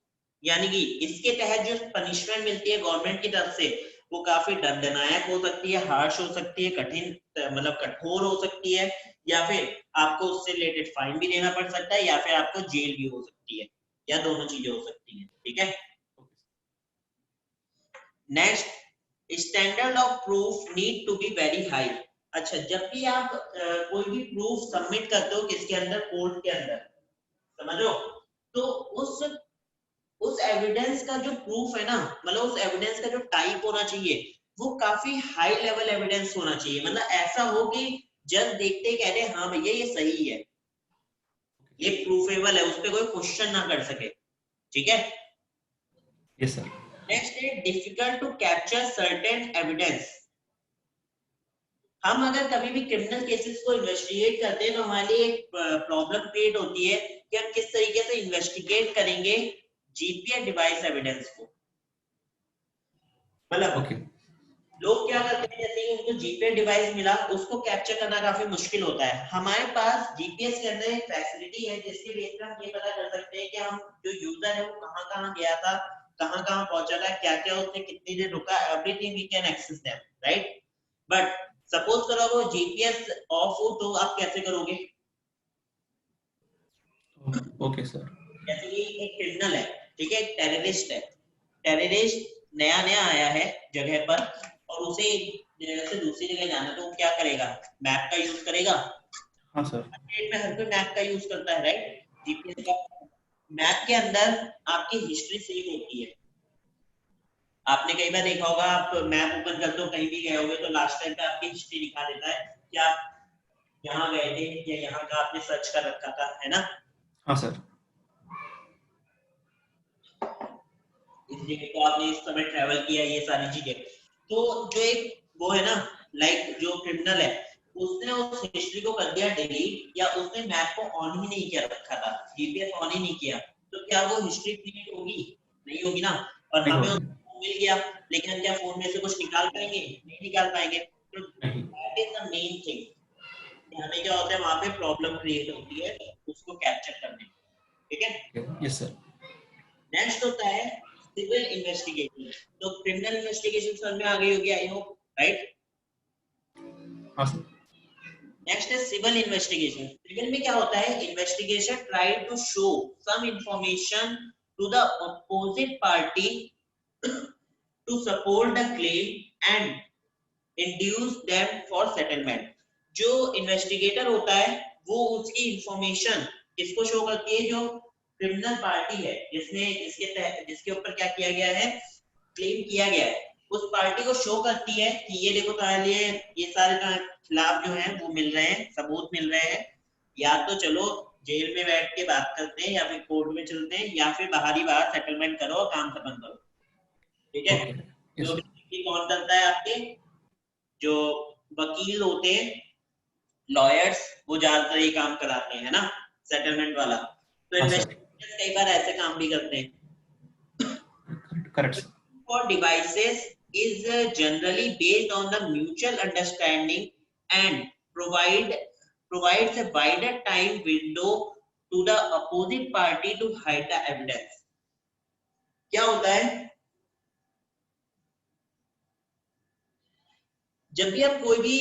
यानी कि इसके तहत जो पनिशमेंट मिलती है गवर्नमेंट की तरफ से वो काफी दंडनायक हो सकती है, हार्श हो सकती है, कठिन मतलब कठोर हो सकती है, या फिर आपको उससे रिलेटेड फाइन भी देना पड़ सकता है, या फिर आपको जेल भी हो सकती है, या दोनों चीजें हो सकती हैं, ठीक है। Next, standard of proof need to be very high. अच्छा, जब भी आप कोई भी प्रूफ सबमिट करते हो किसके अंदर, कोर्ट के अंदर, समझो, तो उस एविडेंस का जो प्रूफ है ना, मतलब उस एविडेंस का जो टाइप होना चाहिए वो काफी हाई लेवल एविडेंस होना चाहिए, मतलब ऐसा हो कि जज देखते ही कह रहे हाँ भैया ये सही है, ये प्रूफेबल है, उस पर कोई क्वेश्चन ना कर सके, ठीक है। Yes sir. नेक्स्ट है difficult to capture certain evidence. हम अगर कभी भी क्रिमिनल केसेस को इन्वेस्टिगेट करते हैं तो हमारे लिए एक प्रॉब्लम क्रिएट होती है कि हम किस तरीके से इन्वेस्टिगेट करेंगे जीपीएस डिवाइस एविडेंस को। मतलब लोग क्या करते हैं, जैसे उनको जीपीएस डिवाइस मिला उसको कैप्चर करना काफी मुश्किल होता है। हमारे पास जीपीएस के अंदर एक फैसिलिटी है जिसके बेस पर हम ये पता कर सकते हैं कि हम जो यूजर है वो कहाँ कहाँ गया था, कहाँ कहाँ पहुंचा था, क्या क्या उसने कितनी देर रुका, everything we can access them, right. But suppose करो वो जीपीएस ऑफ हो तो आप कैसे करोगे। Okay sir. जैसे कि एक क्रिमिनल है, ठीक है, एक टेररिस्ट है, टेररिस्ट नया नया आया है जगह पर और उसे एक जगह से दूसरी जगह जाना, तो वो क्या करेगा, मैप का यूज करेगा। हाँ सर। में हर कोई मैप का यूज करता है, राइट। जीपीएस का मैप के अंदर आपकी हिस्ट्री सेव होती है। आपने कई बार देखा होगा, आप मैप ओपन करते हो कहीं भी गए होगे तो लास्ट टाइम पे आपकी हिस्ट्री दिखा देता है कि आप यहाँ गए थे या यहाँ का आपने सर्च कर रखा था, है ना। हाँ सर। इस जगह को आपने इस समय ट्रैवल किया, ये सारी चीजें। तो जो एक वो है ना, लाइक जो क्रिमिनल है उसने उस हिस्ट्री को कर दिया डिलीट, या उसने मैप को ऑन ही नहीं किया रखा था, जीपीएस ऑन ही नहीं किया, तो क्या वो हिस्ट्री डिलीट होगी, नहीं होगी ना। और हमें मिल गया लेकिन हम क्या फोन में से कुछ निकाल पाएंगे, नहीं निकाल पाएंगे। तो that is the main thing, हमें क्या होता है वहां पे प्रॉब्लम क्रिएट होती है उसको कैप्चर करने में, ठीक है। Yes sir. नेक्स्ट होता है सिविल इन्वेस्टिगेशन। तो क्रिमिनल इन्वेस्टिगेशन समझ में आ गई होगी आई होप, राइट। हाँ सर। नेक्स्ट है सिविल इन्वेस्टिगेशन। सिविल में क्या होता है, investigation try to show some information to the opposite party to support the claim and induce them for settlement. जो इन्वेस्टिगेटर होता है वो उसकी इंफॉर्मेशन किसको शो करती है, जो क्रिमिनल पार्टी है जिसने जिसके ऊपर क्या किया गया है, क्लेम किया गया है उस पार्टी को शो करती है कि ये देखो तुम्हारे लिए ये सारे तुम्हारे खिलाफ जो है वो मिल रहे हैं, सबूत मिल रहे हैं, या तो चलो जेल में बैठ के बात करते हैं, या फिर कोर्ट में चलते हैं, या फिर बाहर ही बाहर सेटलमेंट करो और काम खत्म करो। ठीक है। ओके, यस जो सर, भी कौन करता है, आपके जो वकील होते हैं, लॉयर्स, वो ज्यादातर ये काम कराते हैं ना, सेटलमेंट वाला। तो हाँ सर, इन्वेस्टिगेटर्स कई बार ऐसे काम भी करते हैं। Correct sir, For devices is generally based on the mutual understanding and provides a wider time window to the opposite party to hide the evidence। क्या होता है, जब भी हम कोई भी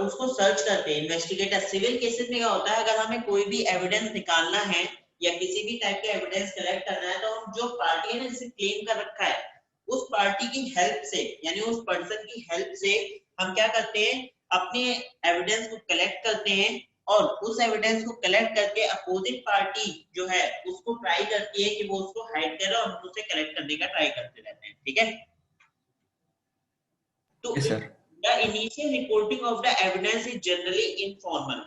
उसको सर्च करते हैं, इन्वेस्टिगेटर सिविल केसेस में क्या होता है, अगर हमें कोई भी एविडेंस निकालना है या किसी भी टाइप के एविडेंस कलेक्ट करना है, तो हम जो पार्टी है ना जिसे क्लेम कर रखा है, उस पार्टी की हेल्प से, यानी उस पर्सन की हेल्प से हम क्या करते हैं, अपने एविडेंस को कलेक्ट करते हैं, और उस एविडेंस को कलेक्ट करके अपोजिट पार्टी जो है उसको ट्राई करती है कि वो उसको हाइड करे, और हम उसे कलेक्ट करने का ट्राई करते रहते हैं। ठीक है। तो yes sir, the initial reporting of the evidence is generally informal।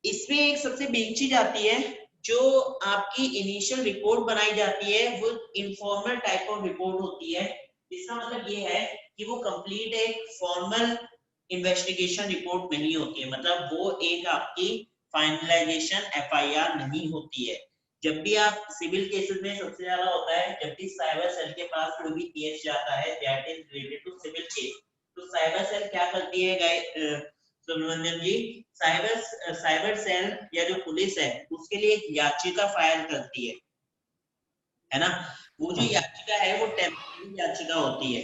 इसमें एक सबसे मेन चीज आती है, जो आपकी इनिशियल रिपोर्ट बनाई जाती है वो इनफॉर्मल टाइप ऑफ रिपोर्ट होती है। इसका मतलब ये है कि वो कंप्लीट एक फॉर्मल इन्वेस्टिगेशन रिपोर्ट नहीं होती है, मतलब वो एक आपकी फाइनलाइजेशन एफआईआर नहीं होती है। जब भी आप सिविल केसेस में सबसे ज्यादा होता है, जब भी साइबर सेल के पास कोई भी केस जाता है that is related to civil case, तो साइबर सेल क्या करती है सुब्रमण्यम जी, साइबर सेल या जो पुलिस है उसके लिए एक याचिका फाइल करती है ना। वो जो हाँ सर, याचिका है वो टेम्परेरी याचिका होती है,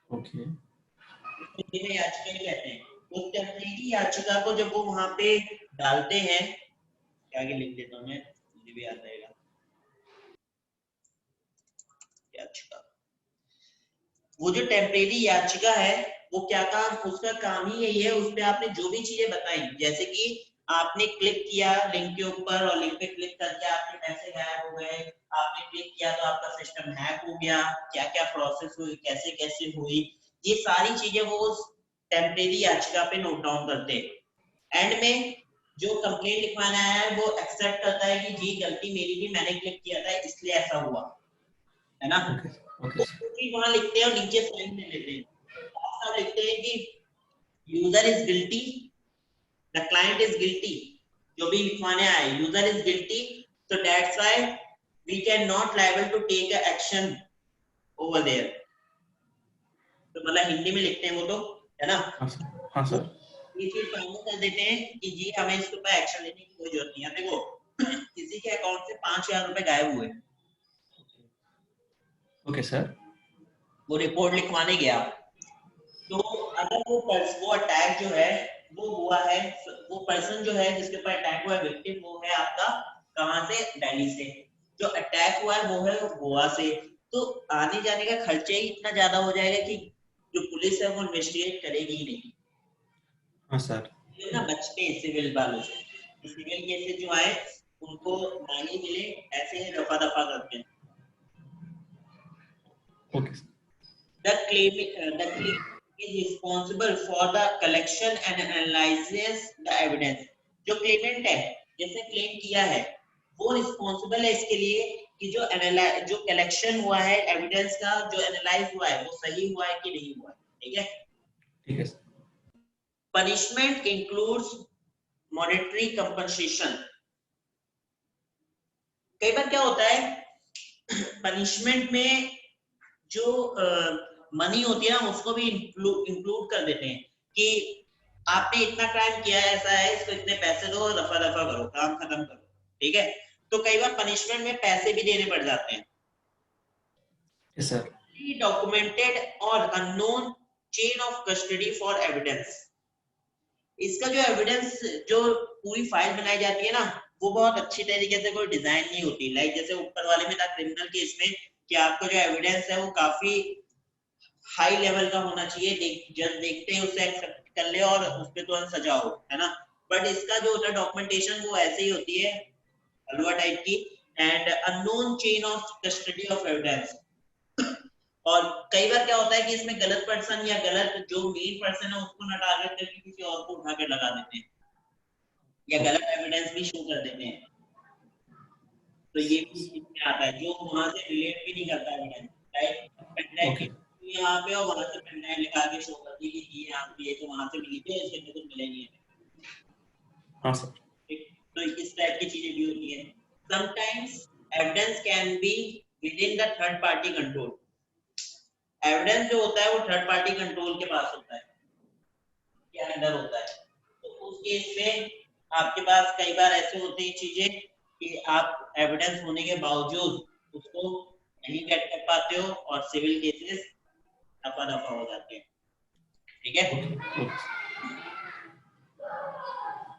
ओके, उसको हिंदी में याचिका ही कहते हैं। उस टेम्परेरी याचिका को जब वो वहां पे डालते हैं, आगे लिख देता हूँ मैं, मुझे भी याद रहेगा, याचिका, वो जो टेम्परेरी याचिका है वो क्या काम, उसका काम ही यही है, उस पे आपने जो भी चीजें बताई, जैसे कि आपने क्लिक किया लिंक के ऊपर और लिंक पे क्लिक करके आपके पैसे गायब हो गए, आपने क्लिक किया तो आपका सिस्टम हैक हो गया, क्या क्या प्रोसेस हुई, कैसे कैसे हुई, ये सारी चीजें वो उस टेम्परेरी याचिका पे नोट डाउन करते हैं। एंड में जो कंप्लेंट लिखवाना है वो एक्सेप्ट करता है कि जी गलती मेरी थी, मैंने क्लिक किया था इसलिए ऐसा हुआ, है ना। ओके, ओके तो सर, वहां लिखते हैं और नीचे साइन में लेते हैं, आप लिखते हैं कि user is guilty, the client is guilty, जो भी लिखवाने आए user is guilty, so that's why we can not liable to take a action over there। तो मतलब हिंदी में लिखते हैं वो, तो है ना। हाँ सर, हाँ वो सर, ये चीज फाइनल कर देते हैं कि जी हमें इसके ऊपर एक्शन लेने की कोई जरूरत नहीं है। देखो किसी के अकाउंट से 5,000 रुपए गायब हुए, ओके सर, वो रिपोर्ट लिखवाने गया, तो अगर वो अटैक जो है वो हुआ है, वो पर्सन जो है जिसके ऊपर अटैक हुआ है, विक्टिम, वो है आपका कहां से, दिल्ली से, जो अटैक हुआ है वो है गोवा से, तो आने जाने का खर्चा ही इतना ज्यादा हो जाएगा कि जो पुलिस है वो इन्वेस्टिगेट करेगी ही नहीं। हाँ सर, ये ना बचते हैं सिविल वालों से, सिविल केसेस जो आए उनको मानी मिले ऐसे ही दफा दफा करते हैं। Okay sir, The claim is responsible for the collection and analysis the evidence। जो क्लेमेंट है, जिसने क्लेम किया है, वो रिस्पॉन्सिबल है इसके लिए कि जो कलेक्शन हुआ है एविडेंस का, जो एनालाइज हुआ है वो सही हुआ है कि नहीं हुआ है। ठीक है। ठीक है sir, punishment includes monetary compensation. कई बार क्या होता है पनिशमेंट में जो मनी होती है ना उसको भी इंक्लूड कर देते हैं कि आपने इतना क्राइम किया है, ऐसा है, इसको इतने पैसे दो, दफा दफा करो, काम खत्म करो। ठीक है। तो कई बार पनिशमेंट में पैसे भी देने पड़ जाते हैं। यस सर, डॉक्यूमेंटेड और unknown chain of custody for evidence. इसका जो एविडेंस, जो पूरी फाइल बनाई जाती है ना, वो बहुत अच्छी तरीके से कोई डिजाइन नहीं होती। लाइक जैसे ऊपर वाले में था क्रिमिनल केस में कि आपका जो एविडेंस है वो काफी हाई लेवल का होना चाहिए, जज देखते हैं उसे एक्सेप्ट कर ले और उस पे तुरंत सजा हो, है ना। बट इसका जो होता है डॉक्यूमेंटेशन वो ऐसे ही होती है हलवा टाइप की, and unknown chain of custody of evidence. और कई बार क्या होता है कि इसमें गलत पर्सन या गलत जो मेन पर्सन है उसको ना टारगेट करके किसी और को उठा के लगा देते हैं, या गलत एविडेंस भी शो कर देते हैं। तो ये भी इसमें आता है, जो वहां से रिलेट भी नहीं करता एविडेंस, राइट? पेन ओके की यहाँ पे और वहां से पेन लिखा के शो कर दी कि ये यहाँ पे ये तो वहां से मिली थी, इसके अंदर तो मिले नहीं है। हाँ सर। तो इस टाइप की चीजें भी होती हैं। Sometimes evidence can be with in the third party control. Evidence जो होता है वो थर्ड पार्टी कंट्रोल के पास होता है, के अंदर होता है। तो उस केस में आपके पास कई बार ऐसे होते हैं चीजें कि आप एविडेंस होने के बावजूद उसको नहीं गेट कर पाते हो और सिविल केसेस दफा दफा हो जाते हैं, ठीक है? Okay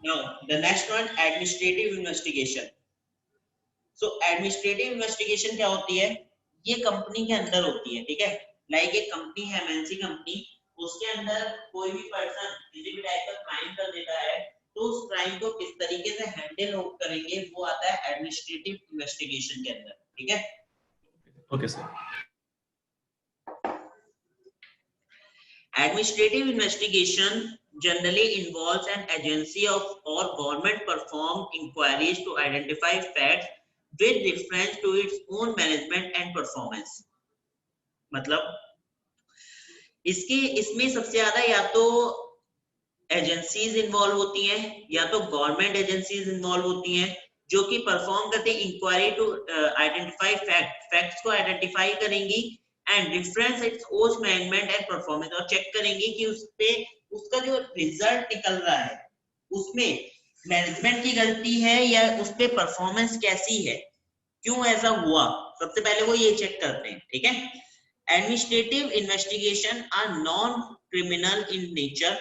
now the next one, administrative investigation. So administrative investigation क्या होती है? ये कंपनी के अंदर होती है, ठीक है? लाइक एक कंपनी है, एमएनसी कंपनी, उसके अंदर कोई भी पर्सन किसी भी टाइप का क्राइम कर देता है, तो उस क्राइम को किस तरीके से हैंडल करेंगे वो आता है एडमिनिस्ट्रेटिव इन्वेस्टिगेशन के अंदर, ठीक है? Okay sir. Administrative investigation generally involves an agency of or government perform inquiries to identify facts with reference to its own management and performance। मतलब इसमें सबसे ज्यादा या तो एजेंसीज इन्वॉल्व होती हैं या तो गवर्नमेंट एजेंसीज इन्वॉल्व होती हैं, जो कि परफॉर्म करते हैं इंक्वायरी टू आइडेंटिफाई फैक्ट्स को आइडेंटिफाई करेंगी and difference its own management and performance, और चेक करेंगे कि उस पे उसका जो रिजल्ट निकल रहा है उसमें मैनेजमेंट की गलती है या उस पे परफॉर्मेंस कैसी है, क्यों ऐसा हुआ, सबसे पहले वो ये चेक करते हैं, ठीक है? Administrative investigation are non criminal in nature.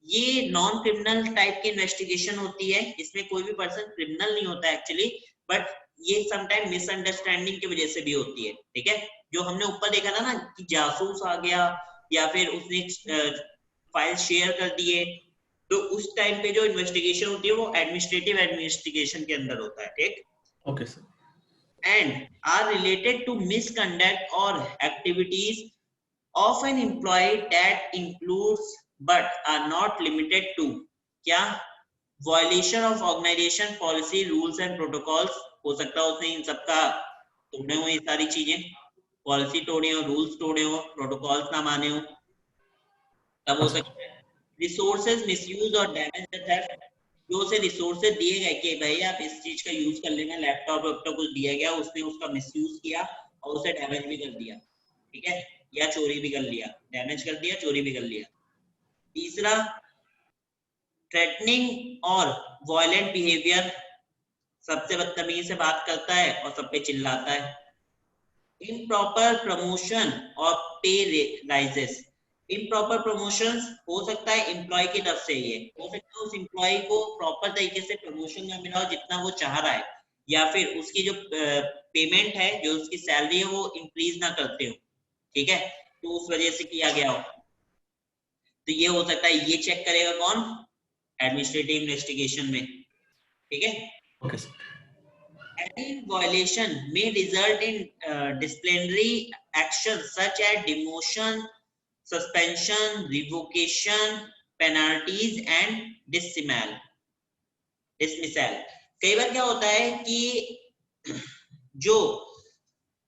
ये नॉन क्रिमिनल टाइप की इन्वेस्टिगेशन होती है, इसमें कोई भी पर्सन क्रिमिनल नहीं होता एक्चुअली, बट ये समटाइम मिसअंडरस्टैंडिंग की वजह से भी होती है, ठीक है? जो हमने ऊपर देखा था ना कि जासूस आ गया या फिर उसने फाइल शेयर कर दिए, तो उस टाइम पे जो इन्वेस्टिगेशन होती है वो एडमिनिस्ट्रेटिव इन्वेस्टिगेशन के अंदर होता है, ठीक? Okay sir. And are related to misconduct or activities of an employee that includes but are not limited to क्या violation of organization policy rules and protocols। हो सकता है उसने इन सबका तोड़े हो, ये सारी चीजें पॉलिसी तोड़े हो, रूल्स तोड़े हो, प्रोटोकॉल्स ना माने हो, तब हो हाँ सर। सकता है। रिसोर्सेज मिसयूज और डैमेज थेफ्ट, जो उसे रिसोर्सेज दिए गए कि भाई आप इस चीज का यूज कर लेना, लैपटॉप वैपटॉप कुछ दिया गया, उसने उसका मिसयूज किया और उसे डैमेज भी कर दिया, ठीक है? या चोरी भी कर लिया, डैमेज कर दिया, चोरी भी कर लिया। तीसरा, थ्रेटनिंग और वायलेंट बिहेवियर, सबसे बदतमीजी से बात करता है और सब पे चिल्लाता है। इम्प्रॉपर प्रमोशन और पे राइजेस, इम्प्रॉपर प्रमोशंस हो सकता है एम्प्लॉय की तरफ से, ये हो सकता है उस एम्प्लॉय को प्रॉपर तरीके से प्रमोशन ना मिला हो जितना वो चाह रहा है, या फिर उसकी जो पेमेंट है, जो उसकी सैलरी है वो इंक्रीज ना करते हो, ठीक है? तो उस वजह से किया गया हो, तो ये हो सकता है, ये चेक करेगा कौन? एडमिनिस्ट्रेटिव इन्वेस्टिगेशन में, ठीक है? Okay sir. Any violation may result in disciplinary action such as demotion, suspension, revocation, penalties and dismissal। कई बार क्या होता है कि जो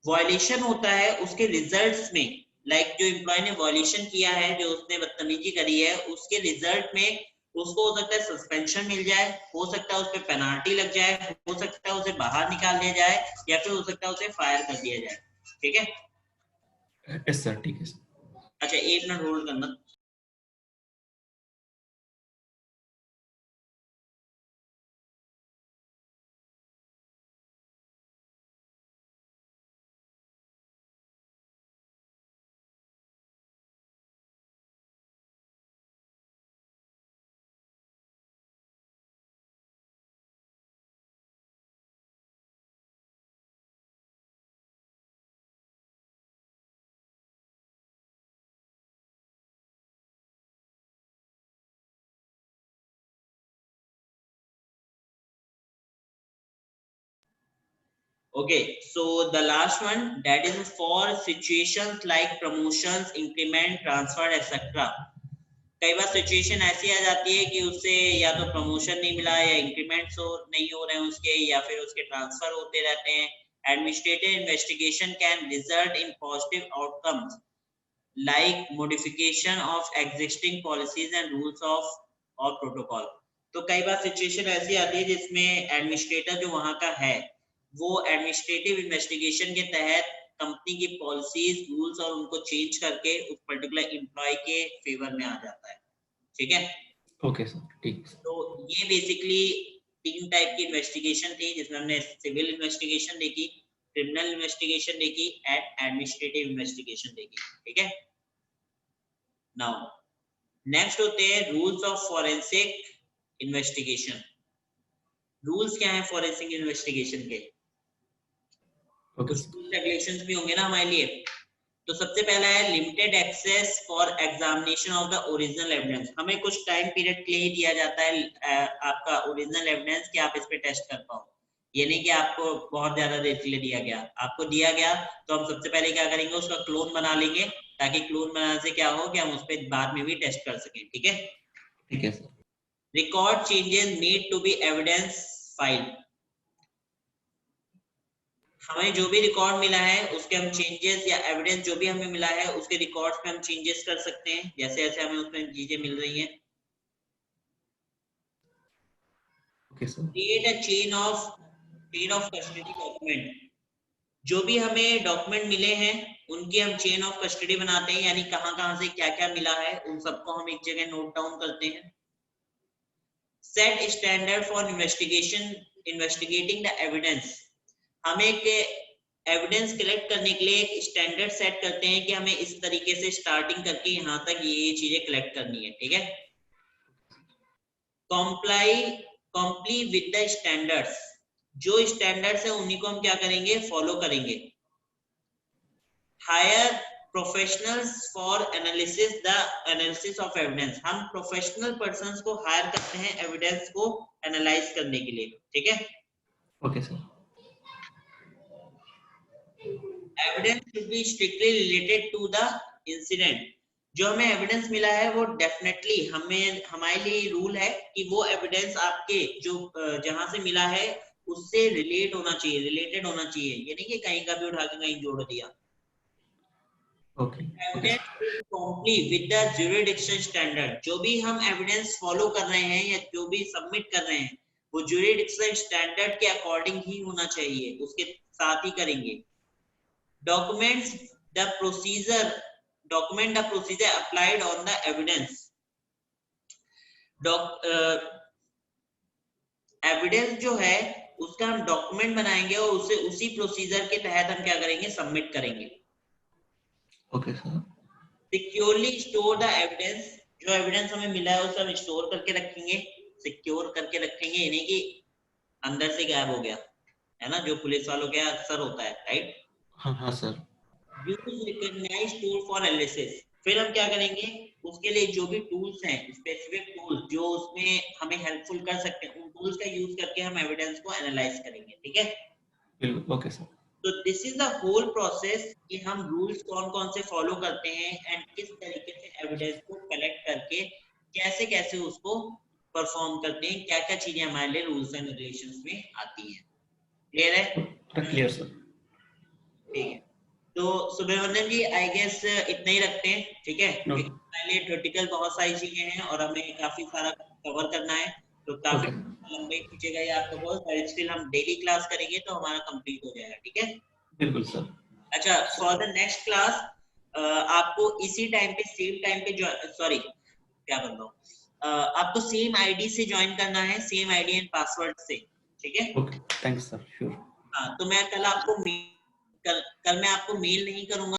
वायलेशन होता है उसके रिजल्ट्स में, लाइक जो एम्प्लॉय ने वायलेशन किया है, जो उसने बदतमीजी करी है, उसके रिजल्ट में उसको हो सकता है सस्पेंशन मिल जाए, हो सकता है उस पर पेनाल्टी लग जाए, हो सकता है उसे बाहर निकाल दिया जाए, या फिर हो सकता है उसे फायर कर दिया जाए, ठीक है? यस सर, ठीक है सर। अच्छा, एक मिनट होल्ड करना। Okay, so the last one, that is for situations like promotions, increment, transfer, etc. कई बार सिचुएशन ऐसी आ जाती है कि उससे या तो प्रमोशन नहीं मिला या इंक्रीमेंट्स नहीं हो रहे हैं उसके, या फिर उसके ट्रांसफर होते रहते हैं. Administrative investigation can result in positive outcomes like modification of existing policies and rules of और protocol. तो कई बार सिचुएशन ऐसी आती है जिसमें एडमिनिस्ट्रेटर जो वहां का है वो एडमिनिस्ट्रेटिव इन्वेस्टिगेशन के तहत कंपनी की पॉलिसीज रूल्स और उनको चेंज करके उस पर्टिकुलर एम्प्लॉय के फेवर में आ जाता है. ठीक है. ओके सर, ठीक. तो ये बेसिकली 3 टाइप की इन्वेस्टिगेशन थी जिसमें हमने सिविल इन्वेस्टिगेशन देखी, क्रिमिनल इन्वेस्टिगेशन देखी एंड एडमिनिस्ट्रेटिव इन्वेस्टिगेशन देखी. ठीक है. नाउ नेक्स्ट होते हैं rules of forensic investigation. Rules क्या है फॉरेंसिक इन्वेस्टिगेशन के? कुछ रेगुलेशंस भी होंगे ना हमारे लिए. तो सबसे पहला है limited access for examination of the original evidence. हमें कुछ टाइम पीरियड के लिए दिया जाता है आपका ओरिजिनल एविडेंस कि आप इस पे टेस्ट कर पाओ. ये नहीं कि आपको बहुत ज्यादा देर के लिए दिया गया. आपको दिया गया तो हम सबसे पहले क्या करेंगे, उसका क्लोन बना लेंगे ताकि क्लोन बनाने से क्या हो कि हम उस पर बाद में भी टेस्ट कर सकें. ठीक है. ठीक है sir. Record changes need to be evidence file. हमें जो भी रिकॉर्ड मिला है उसके हम चेंजेस या एविडेंस जो भी हमें मिला है उसके रिकॉर्ड्स पे हम चेंजेस कर सकते हैं जैसे जैसे हमें उसमें चीजें मिल रही हैं. Okay sir. Create a chain of custody document. जो भी हमें डॉक्यूमेंट मिले हैं उनकी हम चेन ऑफ कस्टडी बनाते हैं, यानी कहां से क्या क्या मिला है उन सबको हम एक जगह नोट डाउन करते हैं. Set standard for investigating the evidence. हम एक एविडेंस कलेक्ट करने के लिए एक स्टैंडर्ड सेट करते हैं कि हमें इस तरीके से स्टार्टिंग करके यहाँ तक ये चीजें कलेक्ट करनी है. ठीक है. Comply with the standards. जो स्टैंडर्ड्स है उन्हीं को हम क्या करेंगे, फॉलो करेंगे. Hire professionals for analysis of evidence. हम प्रोफेशनल पर्संस को हायर करते हैं एविडेंस को एनालाइज करने के लिए. ठीक है. Okay sir. Evidence should be strictly related to the incident. जो हमें एविडेंस मिला है वो डेफिनेटली हमारे लिए रूल है कि वो एविडेंस आपके जो जहां से मिला है उससे रिलेटेड होना चाहिए. ये नहीं कि कहीं का भी उठा के कहीं जोड़ दिया. Okay. Evidence complete with the jurisdiction standard. जो भी हम एविडेंस फॉलो कर रहे हैं या जो भी सबमिट कर रहे हैं वो ज्यूरिडिक्शन स्टैंडर्ड के अकॉर्डिंग ही होना चाहिए, उसके साथ ही करेंगे. Documents the procedure applied on the evidence. Evidence जो है उसका हम डॉक्यूमेंट बनाएंगे और उसे उसी प्रोसीजर के तहत हम क्या करेंगे, सबमिट करेंगे. Okay sir. Securely store the evidence. जो एविडेंस हमें मिला है उसे हम स्टोर करके रखेंगे, सिक्योर करके रखेंगे. ये नहीं कि अंदर से गायब हो गया है ना, जो पुलिस वालों के अक्सर होता है. राइट. हाँ sir. Use recognised tool for analysis. फिर हम क्या करेंगे, उसके लिए जो भी टूल्स हैं, स्पेसिफिक टूल्स जो उसमें हमें हेल्पफुल कर सकते हैं, उन टूल्स का यूज करके हम एविडेंस को एनालाइज करेंगे. ठीक है. बिल्कुल. Okay sir. तो this is the whole process कि हम रूल्स कौन कौन से फॉलो करते हैं एंड किस तरीके से एविडेंस को कलेक्ट करके कैसे कैसे उसको परफॉर्म करते हैं, क्या क्या चीजें हमारे लिए रूल्स एंड रेगुलेशंस में आती हैं. क्लियर है? Clear sir. ठीक है. तो सुब्रमण्यम जी आई गेस इतना ही रखते हैं. ठीक है. पहले थ्योरेटिकल बहुत सारी चीजें हैं और हमें काफी सारा कवर करना है, तो काफी लंबे खींचेगा ये आपका कोर्स, और स्टिल हम डेली क्लास करेंगे तो हमारा कंप्लीट हो जाएगा. ठीक है. बिल्कुल सर. अच्छा, फॉर द नेक्स्ट क्लास आपको इसी टाइम पे सेम टाइम पे क्या बोल रहा हूँ, आपको सेम आईडी से ज्वाइन करना है, सेम आईडी एंड पासवर्ड से. ठीक है. ओके. Thanks sir. श्योर. हाँ, तो मैं कल मैं आपको मेल नहीं करूंगा.